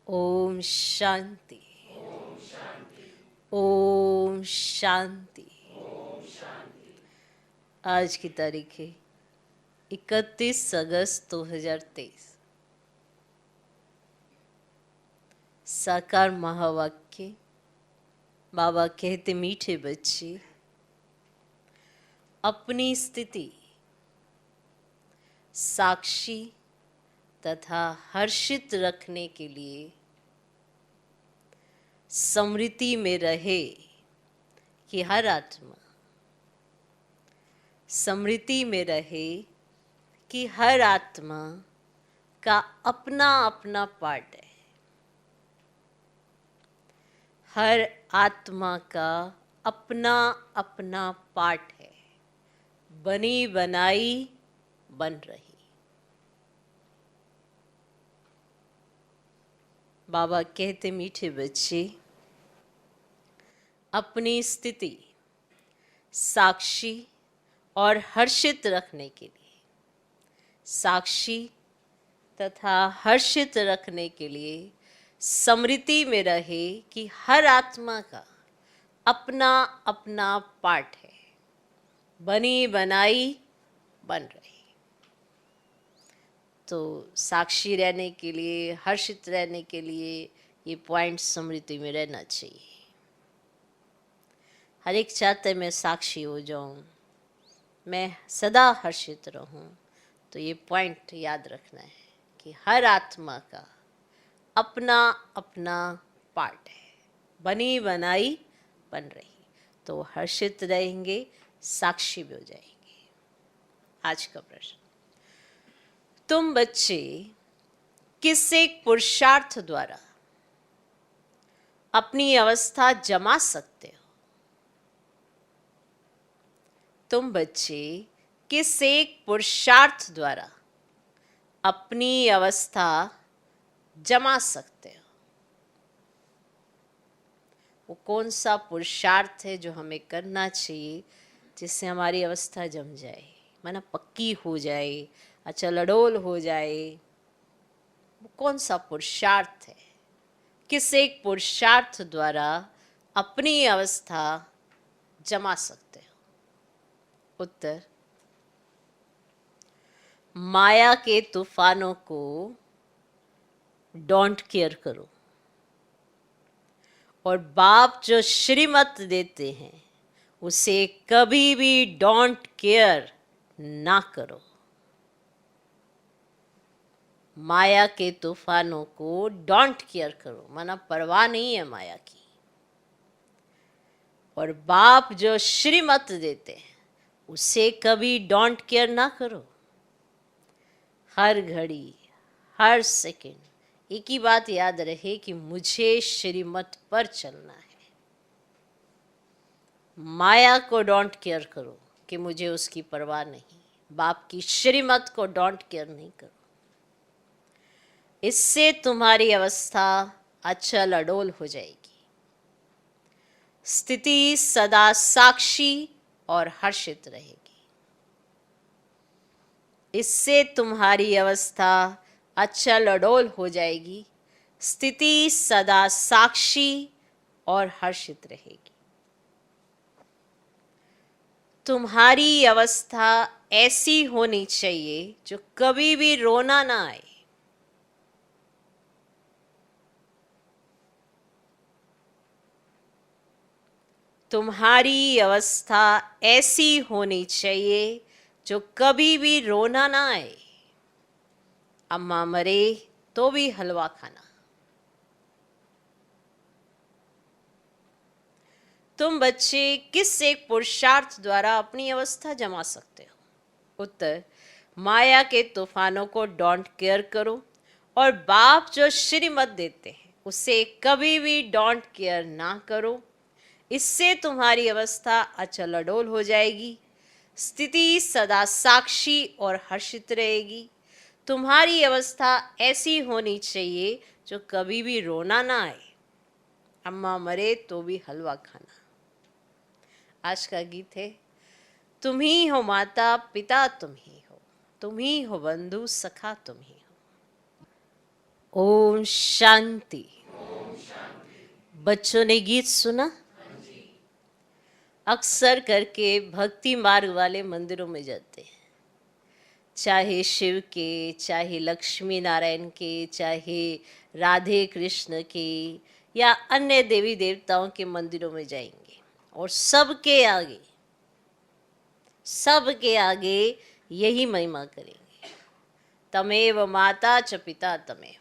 ओम शांति। ओम शांति। आज की तारीख है 31 अगस्त 2023। साकार महावाक्य। बाबा कहते, मीठे बच्चे, अपनी स्थिति साक्षी तथा हर्षित रखने के लिए स्मृति में रहे कि हर आत्मा स्मृति में रहे कि हर आत्मा का अपना अपना पार्ट है। हर आत्मा का अपना अपना पार्ट है। बनी बनाई बन रही। बाबा कहते, मीठे बच्चे, अपनी स्थिति साक्षी और हर्षित रखने के लिए, साक्षी तथा हर्षित रखने के लिए स्मृति में रहे कि हर आत्मा का अपना अपना पार्ट है। बनी बनाई बन रही। तो साक्षी रहने के लिए, हर्षित रहने के लिए ये पॉइंट स्मृति में रहना चाहिए। हर एक चाहते मैं साक्षी हो जाऊं, मैं सदा हर्षित रहूं। तो ये पॉइंट याद रखना है कि हर आत्मा का अपना अपना पार्ट है। बनी बनाई बन रही। तो हर्षित रहेंगे, साक्षी भी हो जाएंगे। आज का प्रश्न, तुम बच्चे किस एक पुरुषार्थ द्वारा अपनी अवस्था जमा सकते हो? तुम बच्चे किस एक पुरुषार्थ द्वारा अपनी अवस्था जमा सकते हो? वो कौन सा पुरुषार्थ है जो हमें करना चाहिए जिससे हमारी अवस्था जम जाए, माना पक्की हो जाए, अचल अडोल हो जाए? वो कौन सा पुरुषार्थ है? किस एक पुरुषार्थ द्वारा अपनी अवस्था जमा सकते हो? उत्तर, माया के तूफानों को डोंट केयर करो और बाप जो श्रीमत देते हैं उसे कभी भी डोंट केयर ना करो। माया के तूफानों को डोंट केयर करो, माना परवाह नहीं है माया की। और बाप जो श्रीमत देते हैं उसे कभी डोंट केयर ना करो। हर घड़ी, हर सेकंड एक ही बात याद रहे कि मुझे श्रीमत पर चलना है। माया को डोंट केयर करो कि मुझे उसकी परवाह नहीं। बाप की श्रीमत को डोंट केयर नहीं करो। इससे तुम्हारी अवस्था अचल अडोल हो जाएगी। स्थिति सदा साक्षी और हर्षित रहेगी। इससे तुम्हारी अवस्था अचल अडोल हो जाएगी। स्थिति सदा साक्षी और हर्षित रहेगी। तुम्हारी अवस्था ऐसी होनी चाहिए जो कभी भी रोना ना आए। तुम्हारी अवस्था ऐसी होनी चाहिए जो कभी भी रोना ना आए। अम्मा मरे तो भी हलवा खाना। तुम बच्चे किस एक पुरुषार्थ द्वारा अपनी अवस्था जमा सकते हो? उत्तर, माया के तूफानों को डोंट केयर करो और बाप जो श्रीमत देते हैं उसे कभी भी डोंट केयर ना करो। इससे तुम्हारी अवस्था अचल अडोल हो जाएगी। स्थिति सदा साक्षी और हर्षित रहेगी। तुम्हारी अवस्था ऐसी होनी चाहिए जो कभी भी रोना ना आए। अम्मा मरे तो भी हलवा खाना। आज का गीत है, तुम ही हो माता पिता, तुम ही हो बंधु सखा, तुम ही हो। ओम शांति। बच्चों ने गीत सुना? अक्सर करके भक्ति मार्ग वाले मंदिरों में जाते हैं, चाहे शिव के, चाहे लक्ष्मी नारायण के, चाहे राधे कृष्ण के, या अन्य देवी देवताओं के मंदिरों में जाएंगे और सबके आगे यही महिमा करेंगे, तमेव माता च पिता तमेव।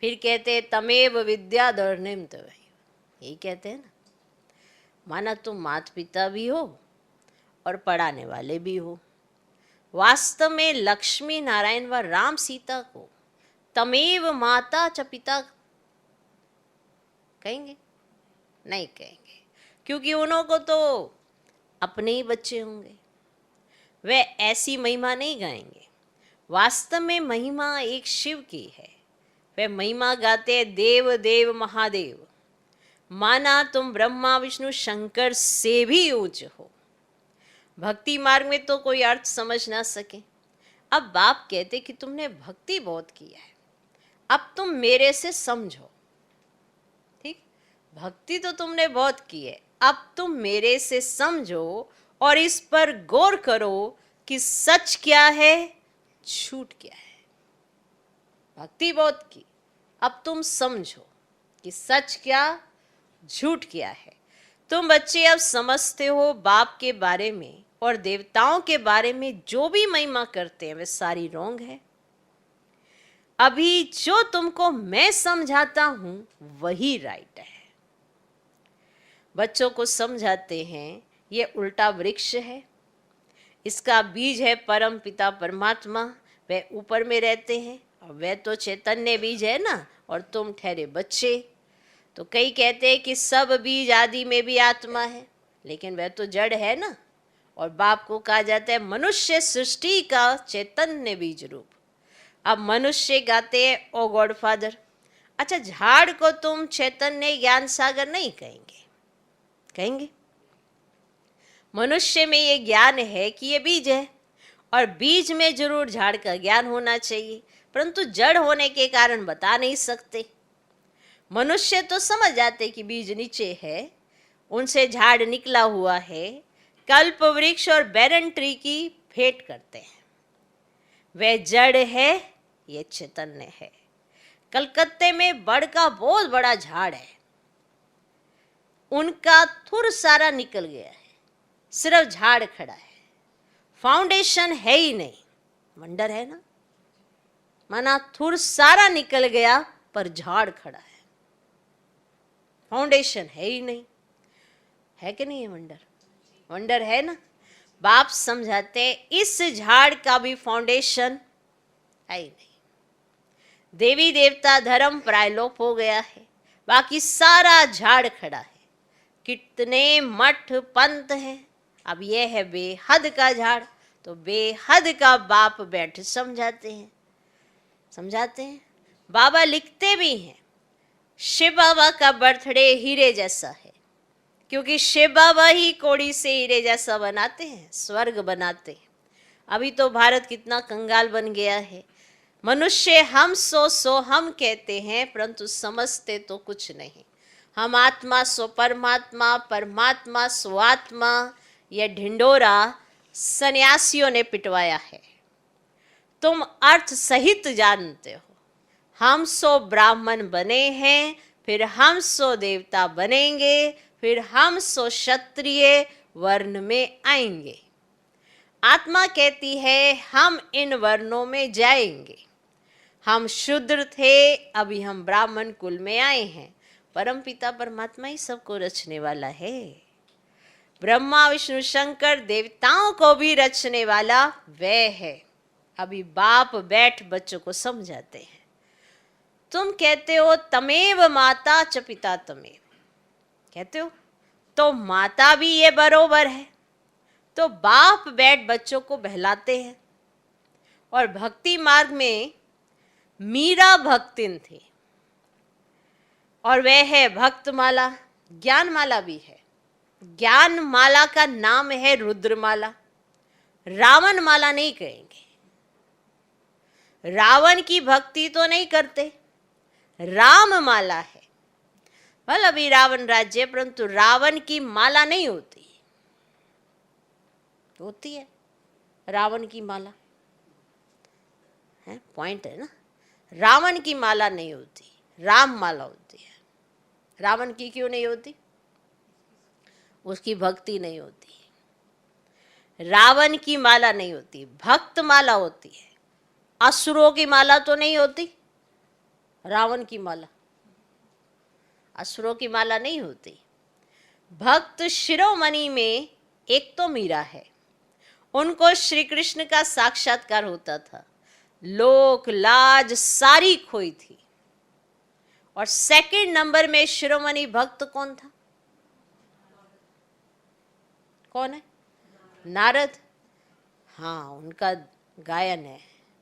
फिर कहते हैं तमेव विद्याधरणिम तमेव, यही कहते हैं ना। माना तुम माता पिता भी हो और पढ़ाने वाले भी हो। वास्तव में लक्ष्मी नारायण व राम सीता को तमेव माता च पिता कहेंगे? नहीं कहेंगे, क्योंकि उन्हों को तो अपने ही बच्चे होंगे, वे ऐसी महिमा नहीं गाएंगे। वास्तव में महिमा एक शिव की है। वे महिमा गाते देव देव महादेव। माना तुम ब्रह्मा विष्णु शंकर से भी ऊंच हो। भक्ति मार्ग में तो कोई अर्थ समझ ना सके। अब बाप कहते कि तुमने भक्ति बहुत किया है, अब तुम मेरे से समझो। ठीक, भक्ति तो तुमने बहुत की है, अब तुम मेरे से समझो और इस पर गौर करो कि सच क्या है, झूठ क्या है। भक्ति बहुत की, अब तुम समझो कि सच क्या, झूठ क्या है। तुम बच्चे अब समझते हो बाप के बारे में और देवताओं के बारे में जो भी महिमा करते हैं वे सारी रोंग है। अभी जो तुमको मैं समझाता हूं वही राइट है। बच्चों को समझाते हैं ये उल्टा वृक्ष है, इसका बीज है परम पिता परमात्मा, वे ऊपर में रहते हैं और वे तो चैतन्य बीज है ना, और तुम ठहरे बच्चे। तो कई कहते हैं कि सब बीज आदि में भी आत्मा है, लेकिन वह तो जड़ है ना। और बाप को कहा जाता है मनुष्य सृष्टि का चैतन्य बीज रूप। अब मनुष्य गाते हैं ओ गॉड फादर। अच्छा, झाड़ को तुम चैतन्य ज्ञान सागर नहीं कहेंगे, कहेंगे? मनुष्य में ये ज्ञान है कि ये बीज है, और बीज में जरूर झाड़ का ज्ञान होना चाहिए, परंतु जड़ होने के कारण बता नहीं सकते। मनुष्य तो समझ जाते कि बीज नीचे है, उनसे झाड़ निकला हुआ है। कल्प वृक्ष और बैरन ट्री की भेंट करते हैं। वह जड़ है, ये चैतन्य है। कलकत्ते में बड़ का बहुत बड़ा झाड़ है, उनका थुर सारा निकल गया है, सिर्फ झाड़ खड़ा है, फाउंडेशन है ही नहीं। वंडर है ना। माना थुर सारा निकल गया पर झाड़ खड़ा है, फाउंडेशन है ही नहीं। है कि नहीं है वंडर? वंडर है ना। बाप समझाते इस झाड़ का भी फाउंडेशन है ही नहीं। देवी देवता धर्म प्रायलोप हो गया है, बाकी सारा झाड़ खड़ा है। कितने मठ पंथ हैं, अब यह है बेहद का झाड़, तो बेहद का बाप बैठ समझाते हैं। बाबा लिखते भी हैं शिव बाबा का बर्थडे हीरे जैसा है, क्योंकि शिव बाबा ही कोड़ी से हीरे जैसा बनाते हैं, स्वर्ग बनाते हैं। अभी तो भारत कितना कंगाल बन गया है। मनुष्य हम सो हम कहते हैं, परंतु समझते तो कुछ नहीं। हम आत्मा सो परमात्मा, परमात्मा सो आत्मा, यह ढिंडोरा सन्यासियों ने पिटवाया है। तुम अर्थ सहित जानते हो। हम सो ब्राह्मण बने हैं, फिर हम सो देवता बनेंगे, फिर हम सो क्षत्रिय वर्ण में आएंगे। आत्मा कहती है हम इन वर्णों में जाएंगे। हम शूद्र थे, अभी हम ब्राह्मण कुल में आए हैं। परम पिता परमात्मा ही सबको रचने वाला है। ब्रह्मा विष्णु शंकर देवताओं को भी रचने वाला वह है। अभी बाप बैठ बच्चों को समझाते हैं। तुम कहते हो तमेव माता च पिता तमेव, कहते हो तो माता भी ये बरोबर है। तो बाप बैठ बच्चों को बहलाते हैं। और भक्ति मार्ग में मीरा भक्तिन थी, और वह है भक्तमाला। ज्ञान माला भी है। ज्ञान माला का नाम है रुद्रमाला। रावण माला नहीं कहेंगे। रावण की भक्ति तो नहीं करते, राम माला है। भले अभी रावण राज्य, परंतु रावण की माला नहीं होती। होती है रावण की माला, है पॉइंट है ना। रावण की माला नहीं होती, राम माला होती है। रावण की क्यों नहीं होती? उसकी भक्ति नहीं होती। रावण की माला नहीं होती, भक्त माला होती है। असुरों की माला तो नहीं होती, रावण की माला। असुरों की माला नहीं होती। भक्त शिरोमणि में एक तो मीरा है, उनको श्री कृष्ण का साक्षात्कार होता था, लोक लाज सारी खोई थी। और सेकंड नंबर में शिरोमणि भक्त कौन था? कौन है? नारद। हाँ, उनका गायन है,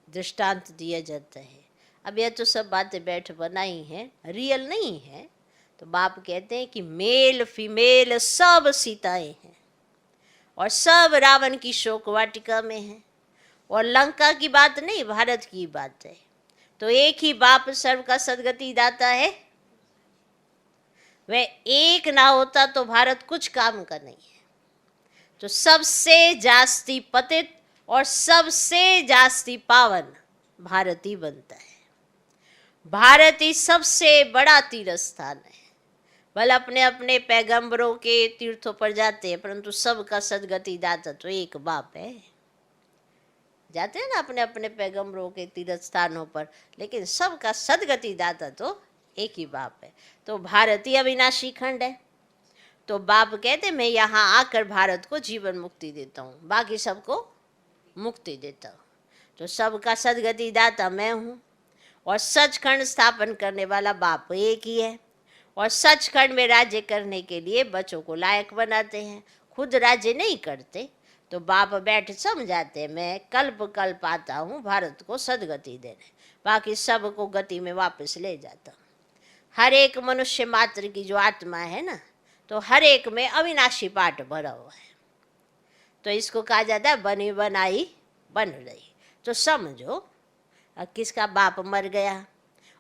दृष्टांत दिया जाता है। अब यह तो सब बातें बैठ बनाई हैं, रियल नहीं है। तो बाप कहते हैं कि मेल फीमेल सब सीताएं हैं और सब रावण की शोक वाटिका में हैं। और लंका की बात नहीं, भारत की बात है। तो एक ही बाप सर्व का सदगति दाता है। वह एक ना होता तो भारत कुछ काम का नहीं है। तो सबसे जास्ती पतित और सबसे जास्ती पावन भारत ही बनता है। भारत ही सबसे बड़ा तीर्थ स्थान है। भले अपने अपने पैगंबरों के तीर्थों पर जाते हैं, परंतु सबका सदगति दाता तो एक बाप है। जाते हैं ना अपने अपने पैगंबरों के तीर्थ स्थानों पर, लेकिन सबका सदगति दाता तो एक ही बाप है। तो भारत ही अविनाशी खंड है। तो बाप कहते मैं यहाँ आकर भारत को जीवन मुक्ति देता हूँ, बाकी सबको मुक्ति देता हूँ। तो सबका सदगति दाता मैं हूँ और सचखंड स्थापन करने वाला बाप एक ही है। और सचखंड में राज्य करने के लिए बच्चों को लायक बनाते हैं, खुद राज्य नहीं करते। तो बाप बैठ समझाते मैं कल्प कल्प आता हूँ भारत को सदगति देने, बाकी सबको गति में वापस ले जाता हूँ। हर एक मनुष्य मात्र की जो आत्मा है ना, तो हर एक में अविनाशी पाठ भरा हुआ है। तो इसको कहा जाता है बनी बनाई बन रही। तो समझो किसका बाप मर गया,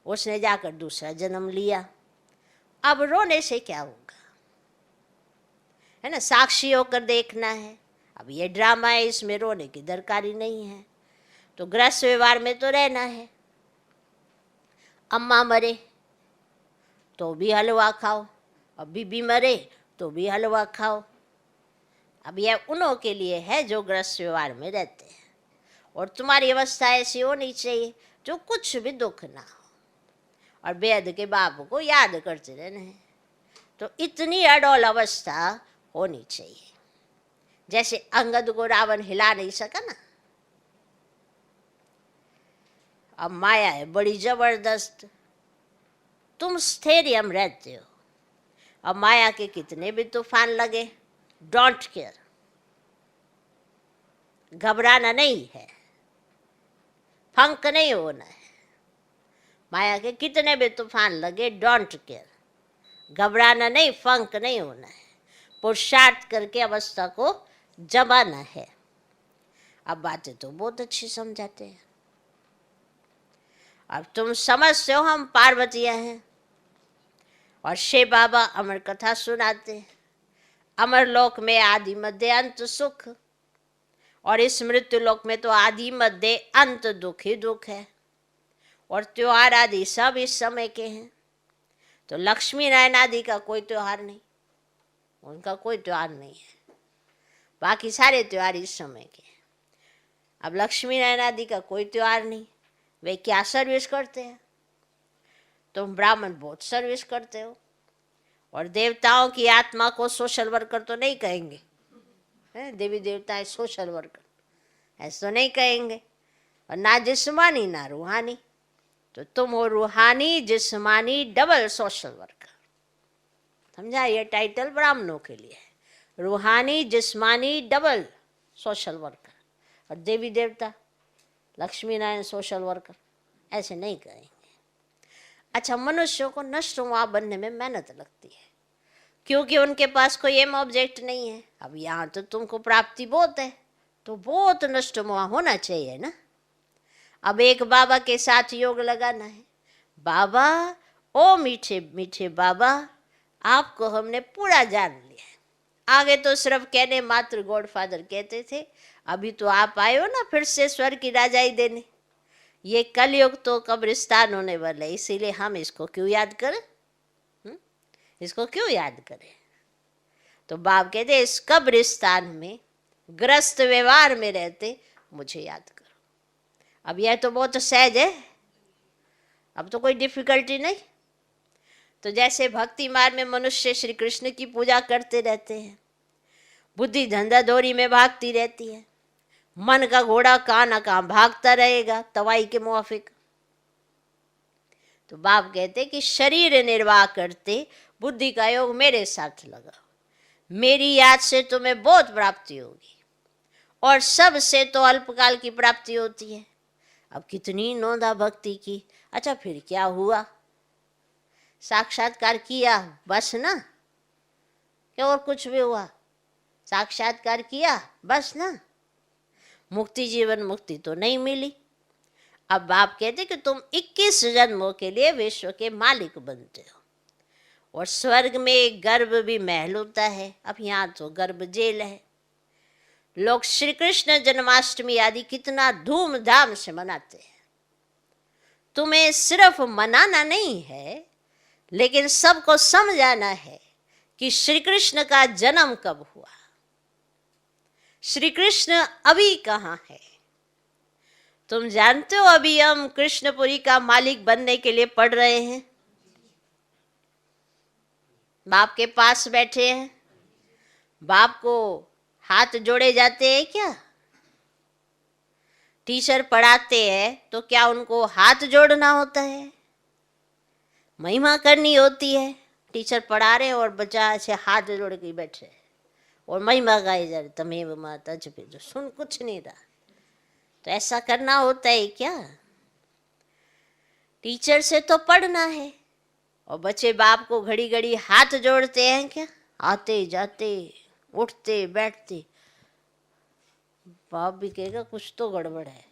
उसने जाकर दूसरा जन्म लिया, अब रोने से क्या होगा, है ना। साक्षी होकर देखना है। अब ये ड्रामा है, इसमें रोने की दरकारी नहीं है। तो गृहस्थ व्यवहार में तो रहना है। अम्मा मरे तो भी हलवा खाओ, अब बीबी मरे तो भी हलवा खाओ। अब यह उन्हों के लिए है जो गृहस्थ व्यवहार में रहते हैं। और तुम्हारी अवस्था ऐसी होनी चाहिए जो कुछ भी दुख ना हो और वेद के बाप को याद करते रहना है। तो इतनी अडोल अवस्था होनी चाहिए। जैसे अंगद को रावण हिला नहीं सका ना। अब माया है बड़ी जबरदस्त, तुम स्थैर्यम रहते हो। अब माया के कितने भी तूफान लगे, डोंट केयर, घबराना नहीं है, फंक नहीं होना है। माया के कितने भी तूफान लगे, डोंट केयर, घबराना नहीं, फंक नहीं होना है, पुरुषार्थ करके अवस्था को जमाना है। अब बातें तो बहुत अच्छी समझाते हैं। अब तुम समझते हो हम पार्वतियां हैं और शिव बाबा अमर कथा सुनाते हैं। अमर लोक में आदि मध्य अंत सुख, और इस मृत्यु लोक में तो आदि मध्य अंत दुख ही दुख है। और त्योहार आदि सब इस समय के हैं। तो लक्ष्मी नारायण आदि का कोई त्योहार नहीं, उनका कोई त्योहार नहीं है, बाकी सारे त्योहार इस समय के हैं। अब लक्ष्मी नारायण आदि का कोई त्योहार नहीं, वे क्या सर्विस करते हैं? तुम ब्राह्मण बहुत सर्विस करते हो। और देवताओं की आत्मा को सोशल वर्कर तो नहीं कहेंगे, है देवी देवता सोशल वर्कर, ऐसा तो नहीं कहेंगे। और ना जिस्मानी ना रूहानी, तो तुम हो रूहानी जिस्मानी डबल सोशल वर्कर। समझा, ये टाइटल ब्राह्मणों के लिए है, रूहानी जिस्मानी डबल सोशल वर्कर। और देवी देवता लक्ष्मी नारायण सोशल वर्कर ऐसे नहीं कहेंगे। अच्छा, मनुष्यों को नष्टवा बनने में मेहनत लगती है क्योंकि उनके पास कोई एम ऑब्जेक्ट नहीं है। अब यहाँ तो तुमको प्राप्ति बहुत है, तो बहुत नष्टवा होना चाहिए ना। अब एक बाबा के साथ योग लगाना है, बाबा ओ मीठे मीठे बाबा, आपको हमने पूरा जान लिया है। आगे तो सिर्फ कहने मात्र गॉडफादर कहते थे, अभी तो आप आए हो ना फिर से स्वर्ग की राजाई देने। ये कलयुग तो कब्रिस्तान होने वाला है, इसीलिए हम इसको क्यों याद करें? इसको क्यों याद करें? तो बाप कहते इस कब्रिस्तान में ग्रस्त व्यवहार में रहते मुझे याद करो। अब यह तो बहुत सहज है, अब तो कोई डिफिकल्टी नहीं। तो जैसे भक्ति मार्ग में मनुष्य श्री कृष्ण की पूजा करते रहते हैं, बुद्धि धंधा दौरी में भागती रहती है, मन का घोड़ा कहाँ ना कहाँ भागता रहेगा तवाई के मुआफिक। तो बाप कहते कि शरीर निर्वाह करते बुद्धि का योग मेरे साथ लगाओ, मेरी याद से तुम्हें बहुत प्राप्ति होगी, और सबसे तो अल्पकाल की प्राप्ति होती है। अब कितनी नौंदा भक्ति की, अच्छा फिर क्या हुआ? साक्षात्कार किया बस ना, क्या और कुछ भी हुआ? साक्षात्कार किया बस ना, मुक्ति जीवन मुक्ति तो नहीं मिली। अब बाप कहते कि तुम 21 जन्मों के लिए विश्व के मालिक बनते हो, और स्वर्ग में गर्भ भी महल होता है, अब यहाँ तो गर्भ जेल है। लोग श्री कृष्ण जन्माष्टमी आदि कितना धूमधाम से मनाते हैं। तुम्हें सिर्फ मनाना नहीं है, लेकिन सबको समझाना है कि श्री कृष्ण का जन्म कब हुआ, श्री कृष्ण अभी कहाँ है। तुम जानते हो अभी हम कृष्णपुरी का मालिक बनने के लिए पढ़ रहे हैं, बाप के पास बैठे हैं, बाप को हाथ जोड़े जाते हैं क्या? टीचर पढ़ाते हैं तो क्या उनको हाथ जोड़ना होता है? महिमा करनी होती है। टीचर पढ़ा रहे और बच्चा ऐसे हाथ जोड़ के बैठे और महिमा गाई जा रही, तमेव माता जपे, जो सुन कुछ नहीं रहा। तो ऐसा करना होता है क्या? टीचर से तो पढ़ना है, और बच्चे बाप को घड़ी घड़ी हाथ जोड़ते हैं क्या? आते जाते उठते बैठते। बाप भी कहेगा कुछ तो गड़बड़ है,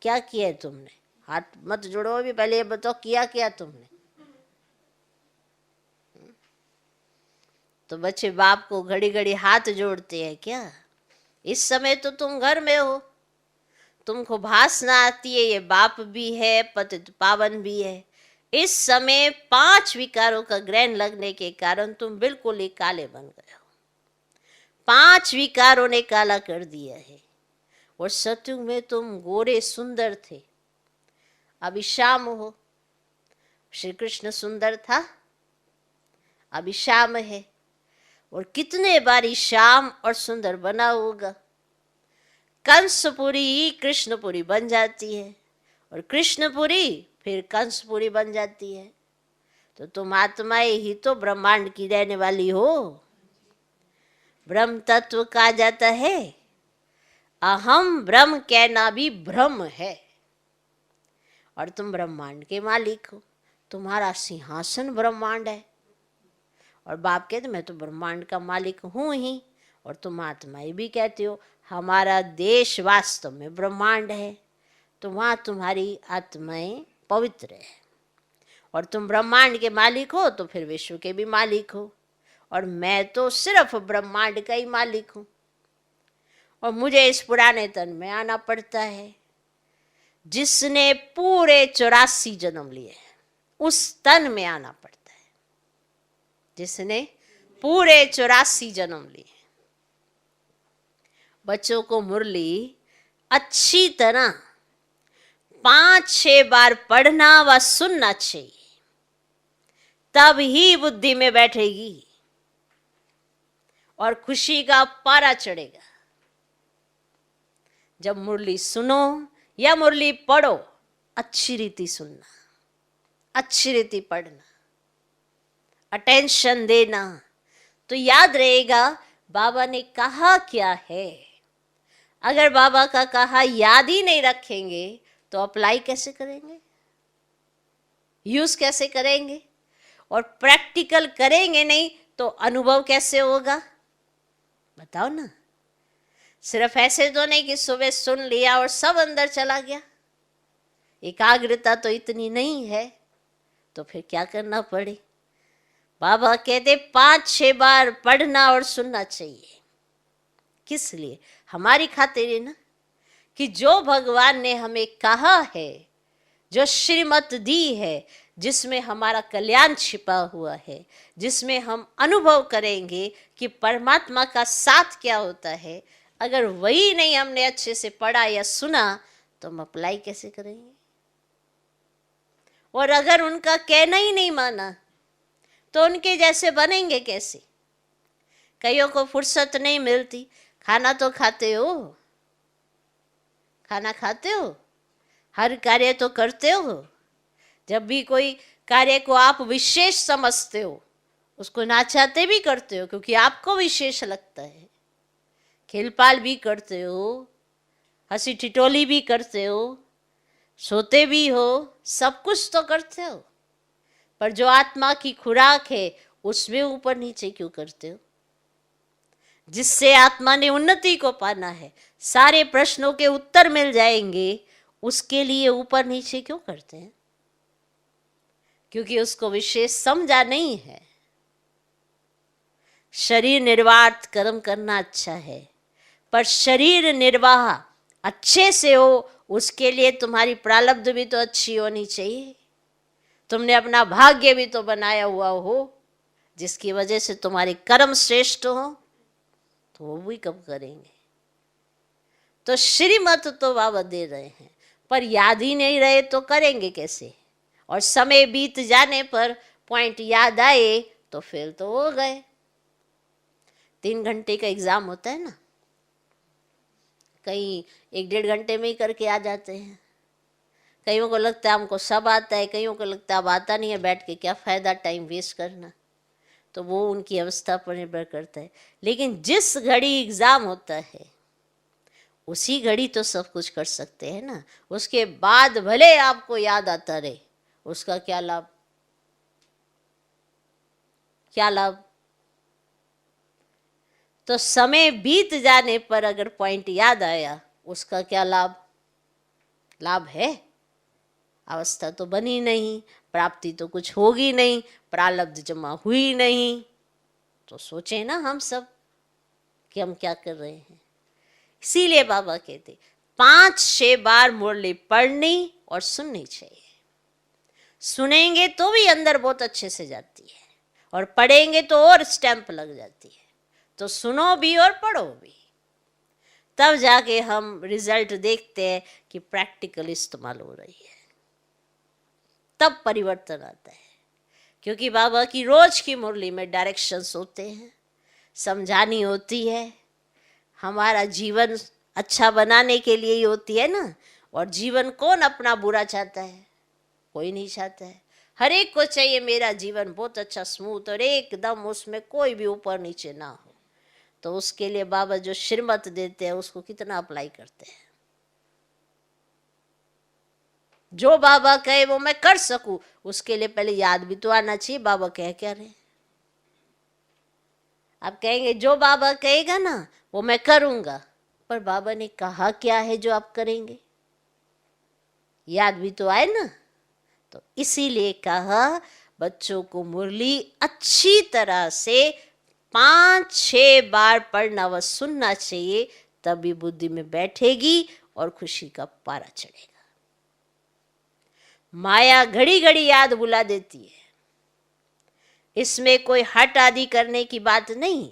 क्या किया है तुमने? हाथ मत जोड़ो, अभी पहले ये बताओ किया क्या तुमने? तो बच्चे बाप को घड़ी घड़ी हाथ जोड़ते हैं क्या? इस समय तो तुम घर में हो, तुमको भासना आती है ये बाप भी है, पतित पावन भी है। इस समय 5 विकारों का ग्रहण लगने के कारण तुम बिल्कुल ही काले बन गए हो। 5 विकारों ने काला कर दिया है, और सतयुग में तुम गोरे सुंदर थे, अभी शाम हो। श्री कृष्ण सुंदर था, अभी शाम है, और कितने बारी शाम और सुंदर बना होगा। कंसपुरी ही कृष्णपुरी बन जाती है, और कृष्णपुरी फिर कंसपुरी बन जाती है। तो तुम आत्माएं ही तो ब्रह्मांड की रहने वाली हो। ब्रह्म तत्व कहा जाता है, अहम ब्रह्म कहना भी ब्रह्म है, और तुम ब्रह्मांड के मालिक हो। तुम्हारा सिंहासन ब्रह्मांड है, और बाप कहते मैं तो ब्रह्मांड का मालिक हूँ ही। और तुम आत्माएं भी कहते हो हमारा देश वास्तव में ब्रह्मांड है, तो वहाँ तुम्हारी आत्माएं पवित्र है, और तुम ब्रह्मांड के मालिक हो तो फिर विश्व के भी मालिक हो। और मैं तो सिर्फ ब्रह्मांड का ही मालिक हूँ, और मुझे इस पुराने तन में आना पड़ता है। जिसने पूरे 84 जन्म लिए उस तन में आना पड़ता है, जिसने पूरे 84 जन्म लिए। बच्चों को मुरली अच्छी तरह 5-6 बार पढ़ना व सुनना चाहिए, तब ही बुद्धि में बैठेगी और खुशी का पारा चढ़ेगा। जब मुरली सुनो या मुरली पढ़ो, अच्छी रीति सुनना, अच्छी रीति पढ़ना, अटेंशन देना, तो याद रहेगा बाबा ने कहा क्या है। अगर बाबा का कहा याद ही नहीं रखेंगे तो अप्लाई कैसे करेंगे, यूज कैसे करेंगे, और प्रैक्टिकल करेंगे नहीं तो अनुभव कैसे होगा? बताओ ना। सिर्फ ऐसे तो नहीं कि सुबह सुन लिया और सब अंदर चला गया। एकाग्रता तो इतनी नहीं है, तो फिर क्या करना पड़े? बाबा कहते 5-6 बार पढ़ना और सुनना चाहिए। किस लिए? हमारी खातिर है ना, कि जो भगवान ने हमें कहा है, जो श्रीमत दी है, जिसमें हमारा कल्याण छिपा हुआ है, जिसमें हम अनुभव करेंगे कि परमात्मा का साथ क्या होता है, अगर वही नहीं हमने अच्छे से पढ़ा या सुना तो हम अप्लाई कैसे करेंगे? और अगर उनका कहना ही नहीं माना तो उनके जैसे बनेंगे कैसे? कईयों को फुर्सत नहीं मिलती। खाना तो खाते हो, खाना खाते हो, हर कार्य तो करते हो। जब भी कोई कार्य को आप विशेष समझते हो, उसको ना चाहते भी करते हो क्योंकि आपको विशेष लगता है। खेलपाल भी करते हो, हंसी ठिठोली भी करते हो, सोते भी हो, सब कुछ तो करते हो। पर जो आत्मा की खुराक है उसमें ऊपर नीचे क्यों करते हो? जिससे आत्मा ने उन्नति को पाना है, सारे प्रश्नों के उत्तर मिल जाएंगे, उसके लिए ऊपर नीचे क्यों करते हैं? क्योंकि उसको विशेष समझा नहीं है। शरीर निर्वाह कर्म करना अच्छा है, पर शरीर निर्वाह अच्छे से हो उसके लिए तुम्हारी प्रारब्ध भी तो अच्छी होनी चाहिए। तुमने अपना भाग्य भी तो बनाया हुआ हो, जिसकी वजह से तुम्हारे कर्म श्रेष्ठ हो, तो वो भी कब करेंगे? तो श्रीमत तो बाबा दे रहे हैं, पर याद ही नहीं रहे तो करेंगे कैसे? और समय बीत जाने पर पॉइंट याद आए तो फेल तो हो गए। 3 घंटे का एग्जाम होता है ना, कहीं 1-1.5 घंटे में ही करके आ जाते हैं। कईयों को लगता है हमको सब आता है, कईयों को लगता है अब आता नहीं है, बैठ के क्या फ़ायदा टाइम वेस्ट करना। तो वो उनकी अवस्था पर निर्भर करता है। लेकिन जिस घड़ी एग्ज़ाम होता है उसी घड़ी तो सब कुछ कर सकते हैं ना। उसके बाद भले आपको याद आता रहे, उसका क्या लाभ? क्या लाभ? तो समय बीत जाने पर अगर पॉइंट याद आया, उसका क्या लाभ? लाभ है? अवस्था तो बनी नहीं, प्राप्ति तो कुछ होगी नहीं, प्रारब्ध जमा हुई नहीं। तो सोचें ना हम सब कि हम क्या कर रहे हैं। इसीलिए बाबा कहते 5-6 बार मुरली पढ़नी और सुननी चाहिए। सुनेंगे तो भी अंदर बहुत अच्छे से जाती है, और पढ़ेंगे तो और स्टैंप लग जाती है। तो सुनो भी और पढ़ो भी, तब जाके हम रिजल्ट देखते हैं कि प्रैक्टिकल इस्तेमाल हो रही है, तब परिवर्तन आता है। क्योंकि बाबा की रोज की मुरली में डायरेक्शंस होते हैं, समझानी होती है, हमारा जीवन अच्छा बनाने के लिए ही होती है ना। और जीवन कौन अपना बुरा चाहता है? कोई नहीं चाहता है। हर एक को चाहिए मेरा जीवन बहुत अच्छा स्मूथ और एकदम उसमें कोई भी ऊपर नीचे ना हो। तो उसके लिए बाबा जो श्रीमत देते हैं उसको कितना अप्लाई करते हैं। जो बाबा कहे वो मैं कर सकूं, उसके लिए पहले याद भी तो आना चाहिए बाबा कह क्या रहे। आप कहेंगे जो बाबा कहेगा ना वो मैं करूंगा, पर बाबा ने कहा क्या है जो आप करेंगे? याद भी तो आए ना। तो इसीलिए कहा बच्चों को मुरली अच्छी तरह से 5-6 बार पढ़ना व सुनना चाहिए, तभी बुद्धि में बैठेगी और खुशी का पारा चढ़ेगा। माया घड़ी घड़ी याद बुला देती है, इसमें कोई हट आदि करने की बात नहीं।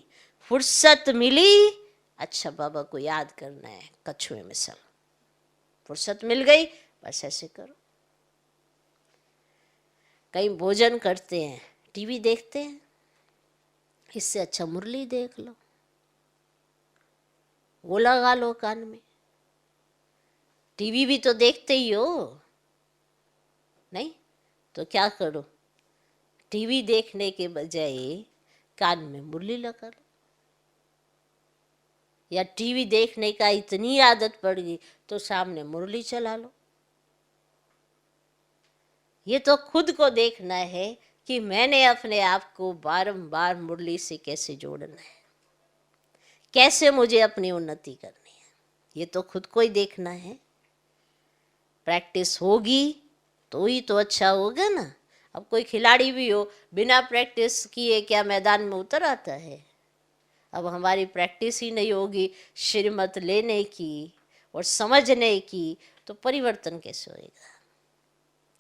फुर्सत मिली, अच्छा बाबा को याद करना है, कछुए में सब फुर्सत मिल गई, बस ऐसे करो। कहीं भोजन करते हैं, टीवी देखते हैं, इससे अच्छा मुरली देख लो, वो लगा लो कान में। टीवी भी तो देखते ही हो, नहीं तो क्या करो, टीवी देखने के बजाय कान में मुरली लगा लो। या टीवी देखने का इतनी आदत पड़ गई तो सामने मुरली चला लो। ये तो खुद को देखना है कि मैंने अपने आप को बारंबार मुरली से कैसे जोड़ना है, कैसे मुझे अपनी उन्नति करनी है, ये तो खुद को ही देखना है। प्रैक्टिस होगी तो ही तो अच्छा होगा ना। अब कोई खिलाड़ी भी हो, बिना प्रैक्टिस किए क्या मैदान में उतर आता है? अब हमारी प्रैक्टिस ही नहीं होगी श्रीमत लेने की और समझने की, तो परिवर्तन कैसे होएगा?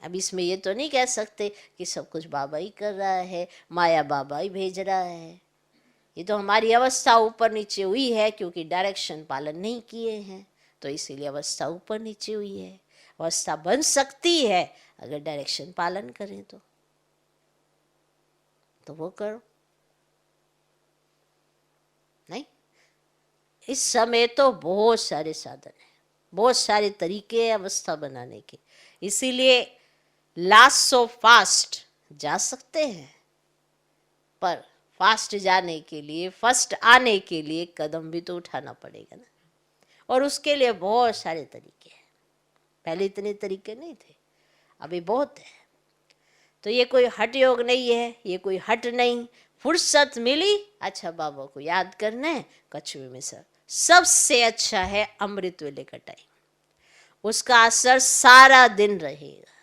अब इसमें ये तो नहीं कह सकते कि सब कुछ बाबा ही कर रहा है, माया बाबा ही भेज रहा है। ये तो हमारी अवस्था ऊपर नीचे हुई है, क्योंकि डायरेक्शन पालन नहीं किए हैं, तो इसीलिए अवस्था ऊपर नीचे हुई है। अवस्था बन सकती है अगर डायरेक्शन पालन करें तो वो करो। नहीं, इस समय तो बहुत सारे साधन हैं, बहुत सारे तरीके हैं अवस्था बनाने के। इसीलिए लास्ट सो फास्ट जा सकते हैं, पर फास्ट जाने के लिए, फर्स्ट आने के लिए कदम भी तो उठाना पड़ेगा ना, और उसके लिए बहुत सारे तरीके हैं। पहले इतने तरीके नहीं थे, अभी बहुत है। तो ये कोई हठ योग नहीं है, ये कोई हट नहीं। फुर्सत मिली, अच्छा बाबा को याद करना है, कछुए में सबसे अच्छा है अमृत वेले का टाइम, उसका असर सारा दिन रहेगा।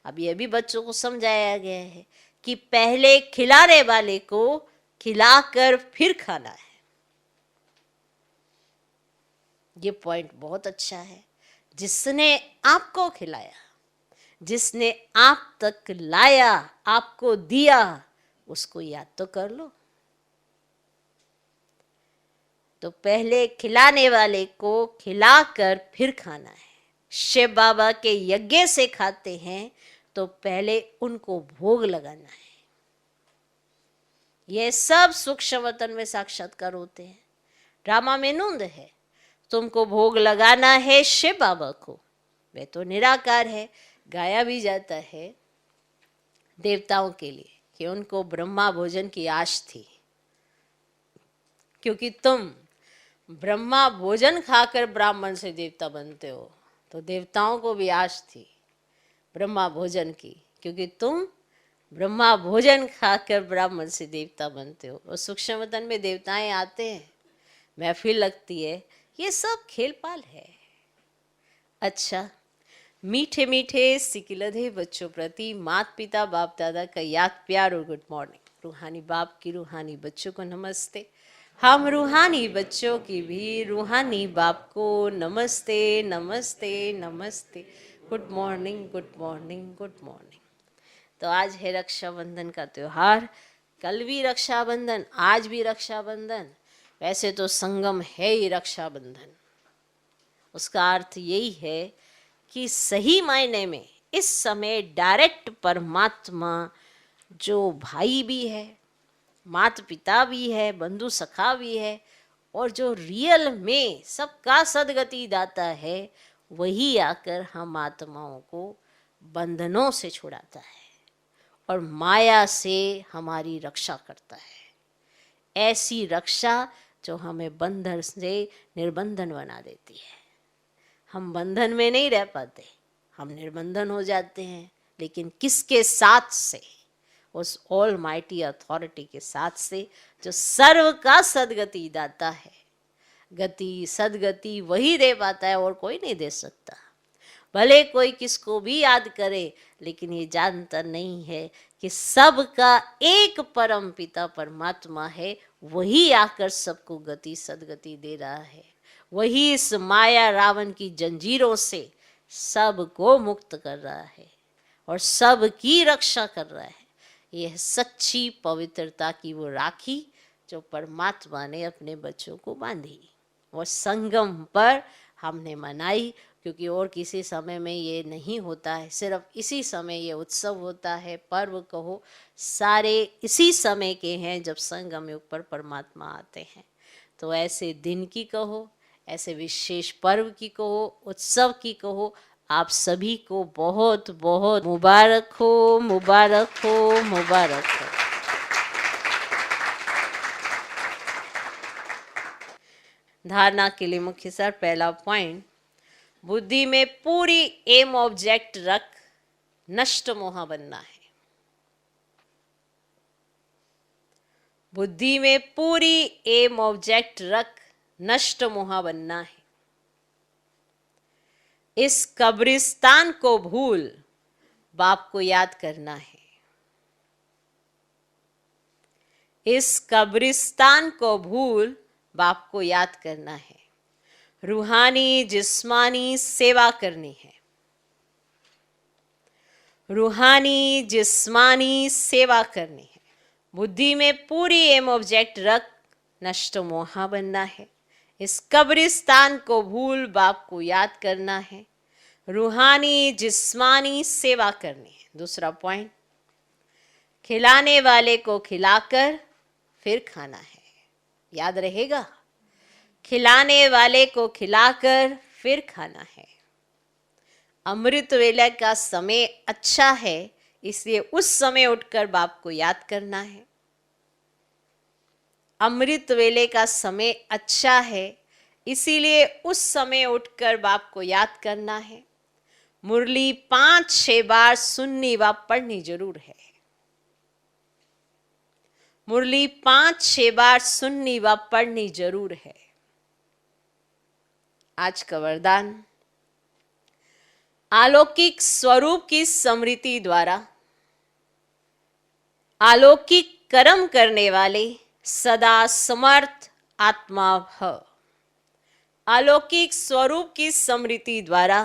अब ये भी बच्चों को समझाया गया है कि पहले खिलाने वाले को खिलाकर फिर खाना है। ये पॉइंट बहुत अच्छा है। जिसने आपको खिलाया, जिसने आप तक लाया, आपको दिया, उसको याद तो कर लो। तो पहले खिलाने वाले को खिलाकर फिर खाना है। शिव बाबा के यज्ञ से खाते हैं तो पहले उनको भोग लगाना है। यह सब सूक्ष्म वतन में साक्षात्कार होते हैं। ड्रामा में नूंद है, तुमको भोग लगाना है शिव बाबा को। वे तो निराकार है। गाया भी जाता है देवताओं के लिए कि उनको ब्रह्मा भोजन की आश थी, क्योंकि तुम ब्रह्मा भोजन खाकर ब्राह्मण से देवता बनते हो, तो देवताओं को भी आश थी ब्रह्मा भोजन की, क्योंकि तुम ब्रह्मा भोजन खाकर ब्राह्मण से देवता बनते हो। और सूक्ष्म वतन में देवताएं आते हैं, महफिल लगती है, ये सब खेल पाल है। अच्छा, मीठे मीठे सिकिलधे बच्चों प्रति माता पिता बाप दादा का याद प्यार और गुड मॉर्निंग। रूहानी बाप की रूहानी बच्चों को नमस्ते। हम रूहानी बच्चों की भी रूहानी बाप को नमस्ते नमस्ते नमस्ते। Good morning good morning good morning. तो आज है रक्षाबंधन का त्यौहार। कल भी रक्षाबंधन, आज भी रक्षाबंधन। वैसे तो संगम है ही रक्षाबंधन। उसका अर्थ यही है कि सही मायने में इस समय डायरेक्ट परमात्मा जो भाई भी है, माता पिता भी है, बंधु सखा भी है, और जो रियल में सबका सदगति दाता है, वही आकर हम आत्माओं को बंधनों से छुड़ाता है और माया से हमारी रक्षा करता है। ऐसी रक्षा जो हमें बंधन से निर्बंधन बना देती है। हम बंधन में नहीं रह पाते, हम निर्बंधन हो जाते हैं, लेकिन किसके साथ से? उस ऑल माइटी अथॉरिटी के साथ से जो सर्व का सदगति दाता है। गति सदगति वही दे पाता है, और कोई नहीं दे सकता। भले कोई किसको भी याद करे, लेकिन ये जानता नहीं है कि सबका एक परम पिता परमात्मा है, वही आकर सबको गति सदगति दे रहा है। वही इस माया रावण की जंजीरों से सबको मुक्त कर रहा है और सबकी रक्षा कर रहा है। यह सच्ची पवित्रता की वो राखी जो परमात्मा ने अपने बच्चों को बांधी, वो संगम पर हमने मनाई। क्योंकि और किसी समय में ये नहीं होता है, सिर्फ इसी समय ये उत्सव होता है। पर्व कहो सारे इसी समय के हैं जब संगम युग पर परमात्मा आते हैं। तो ऐसे दिन की कहो, ऐसे विशेष पर्व की कहो, उत्सव की कहो, आप सभी को बहुत बहुत मुबारक हो, मुबारक हो, मुबारक हो। धारणा के लिए मुख्य सार। पहला पॉइंट, बुद्धि में पूरी एम ऑब्जेक्ट रख नष्ट मोह बनना है। बुद्धि में पूरी एम ऑब्जेक्ट रख नष्ट मोह बनना है। इस कब्रिस्तान को भूल बाप को याद करना है। इस कब्रिस्तान को भूल बाप को याद करना है। रूहानी जिस्मानी सेवा करनी है। रूहानी जिस्मानी सेवा करनी है। बुद्धि में पूरी एम ऑब्जेक्ट रख नष्ट मोहा बनना है। इस कब्रिस्तान को भूल बाप को याद करना है। रूहानी जिस्मानी सेवा करनी है। दूसरा पॉइंट, खिलाने वाले को खिलाकर फिर खाना है। याद रहेगा, खिलाने वाले को खिलाकर फिर खाना है। अमृत वेला का समय अच्छा है, इसलिए उस समय उठकर बाप को याद करना है। अमृत वेले का समय अच्छा है, इसीलिए उस समय उठकर बाप को याद करना है। मुरली 5-6 बार सुननी व पढ़नी जरूर है। मुरली 5-6 बार सुननी व पढ़नी जरूर है। आज का वरदान, अलौकिक स्वरूप की स्मृति द्वारा अलौकिक कर्म करने वाले सदा समर्थ आत्मा भव। अलौकिक स्वरूप की स्मृति द्वारा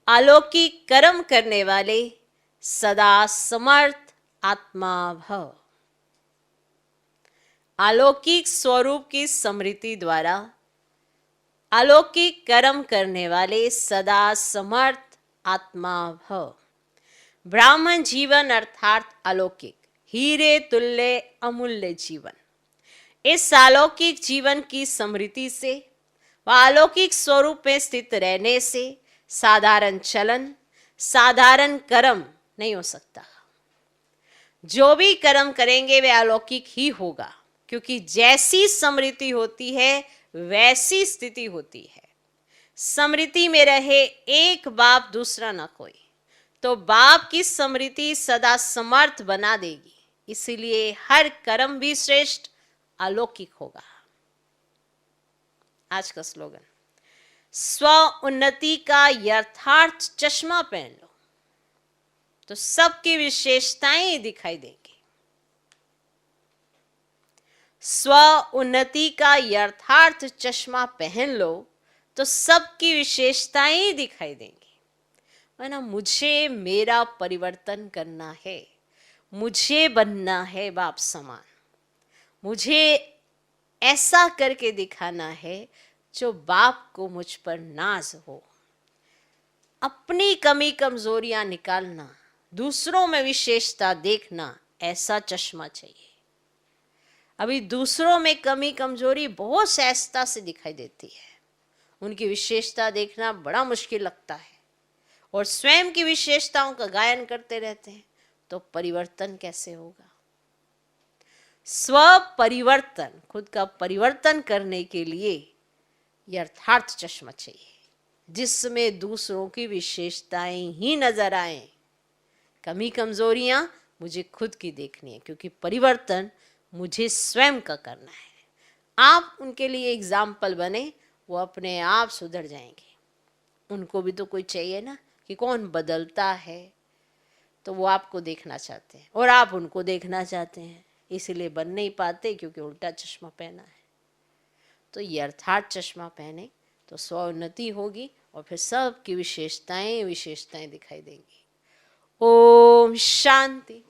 अलौकिक कर्म करने वाले सदा समर्थ आत्मा भव। अलौकिक स्वरूप की स्मृति द्वारा अलौकिक कर्म करने वाले सदा समर्थ आत्मा भव। ब्राह्मण जीवन अर्थात अलौकिक, हीरे तुल्य अमूल्य जीवन। इस अलौकिक जीवन की स्मृति से व अलौकिक स्वरूप में स्थित रहने से साधारण चलन, साधारण कर्म नहीं हो सकता। जो भी कर्म करेंगे वे अलौकिक ही होगा, क्योंकि जैसी स्मृति होती है वैसी स्थिति होती है। स्मृति में रहे एक बाप दूसरा ना कोई, तो बाप की स्मृति सदा समर्थ बना देगी। इसीलिए हर कर्म भी श्रेष्ठ अलौकिक होगा। आज का स्लोगन, स्व उन्नति का यथार्थ चश्मा पहन लो तो सबकी विशेषताएं दिखाई देंगी। स्व उन्नति का यथार्थ चश्मा पहन लो तो सबकी विशेषताएं दिखाई देंगी। वरना मुझे मेरा परिवर्तन करना है, मुझे बनना है बाप समान, मुझे ऐसा करके दिखाना है जो बाप को मुझ पर नाज हो। अपनी कमी कमजोरियां निकालना, दूसरों में विशेषता देखना, ऐसा चश्मा चाहिए। अभी दूसरों में कमी कमजोरी बहुत सहजता से दिखाई देती है, उनकी विशेषता देखना बड़ा मुश्किल लगता है, और स्वयं की विशेषताओं का गायन करते रहते हैं, तो परिवर्तन कैसे होगा? स्व परिवर्तन, खुद का परिवर्तन करने के लिए यथार्थ चश्मा चाहिए, जिसमें दूसरों की विशेषताएं ही नजर आए। कमी कमजोरियां मुझे खुद की देखनी है, क्योंकि परिवर्तन मुझे स्वयं का करना है। आप उनके लिए एग्जाम्पल बने, वो अपने आप सुधर जाएंगे। उनको भी तो कोई चाहिए ना कि कौन बदलता है, तो वो आपको देखना चाहते हैं और आप उनको देखना चाहते हैं, इसलिए बन नहीं पाते क्योंकि उल्टा चश्मा पहना है। तो यथार्थ चश्मा पहने तो स्वोन्नति होगी और फिर सबकी विशेषताएं दिखाई देंगी। ओम शांति।